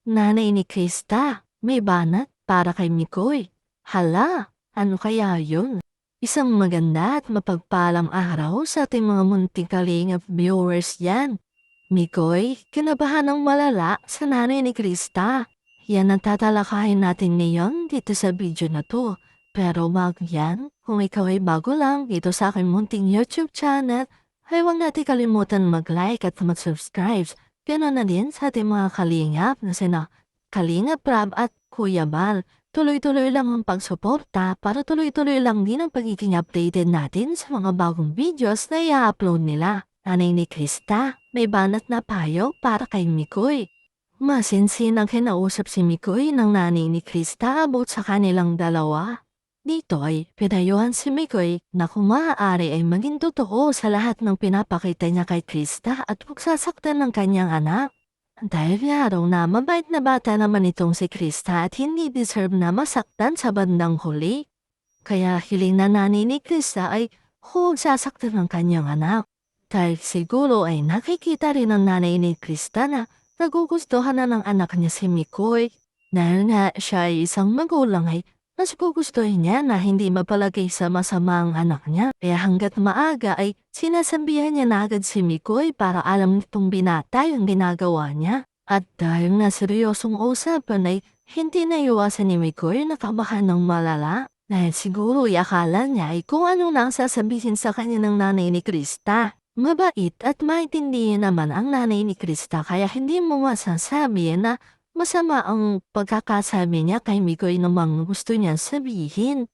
Nanay ni Krista, may banat para kay Mikoy. Hala, ano kaya yun? Isang maganda at mapagpalang araw sa ating mga munting kalingap viewers yan. Mikoy, kinabahan ng malala sa nanay ni Krista. Yan ang tatalakayin natin ngayon dito sa video na to. Pero bago yan, kung ikaw ay bago lang dito sa aking munting YouTube channel, ay huwag natin kalimutan mag-like at mag-subscribe. Ganoon na din sa ating mga kalingap na sina Kalingap Rab at Kuya Bal. Tuloy-tuloy lang ang pagsuporta para tuloy-tuloy lang din ang pagiging updated natin sa mga bagong videos na i-upload nila. Nanay ni Krista, may banat na payo para kay Mikoy. Masinsin ang kinausap si Mikoy ng nanay ni Krista about sa kanilang dalawa. Dito ay pinayuhan si Mikoy na kung maaari ay maging totoo sa lahat ng pinapakita niya kay Krista at huwag sasaktan ng kanyang anak. Dahil nga raw na mabait na bata naman itong si Krista at hindi deserve na masaktan sa bandang huli. Kaya hiling na nanay ni Krista ay huwag sasaktan ng kanyang anak. Dahil siguro ay nakikita rin ng nanay ni Krista na nagugustuhan na ng anak niya si Mikoy. Dahil nga siya ay isang magulang ay mas gugustuhin niya na hindi mapalagay sa masama ang anak niya. Kaya hanggat maaga ay sinasabihan niya na agad si Mikoy para alam nitong binata yung ginagawa niya. At dahil nga seryosong usapan ay hindi naiwasan ni Mikoy na kabahan ng malala. Dahil siguro akala niya ay kung ano na ang sasabihin sa kanya ng nanay ni Krista. Mabait at maintindihan naman ang nanay ni Krista kaya hindi mo masasabi na masama ang pagkakasabi niya kay Mikoy namang gusto niyang sabihin.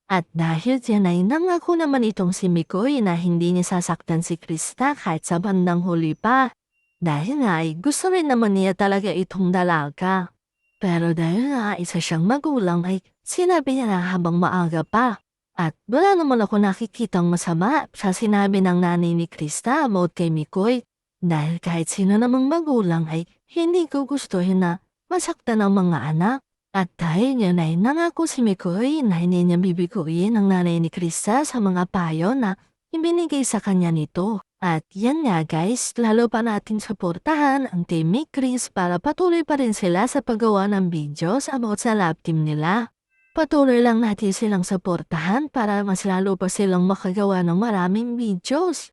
At dahil diyan ay nangako naman itong si Mikoy na hindi niya sasaktan si Krista kahit sa bandang huli pa. Dahil nga ay gusto rin naman niya talaga itong dalaga. Pero dahil nga isa siyang magulang ay sinabi niya na habang maaga pa. At wala naman ako nakikitang masama sa sinabi ng nanay ni Krista about kay Mikoy. Dahil kahit sino namang magulang ay hindi ko gustuhin na masaktan ang mga anak. At dahil niya ay nangako si Mikoy na hindi niya bibiguin ang nanay ni Krista sa mga payo na ibinigay sa kanya nito. At yan nga guys, lalo pa natin suportahan ang Team Mikris para patuloy pa rin sila sa paggawa ng videos about sa lab team nila. Patuloy lang natin silang suportahan para mas lalo pa silang makagawa ng maraming videos.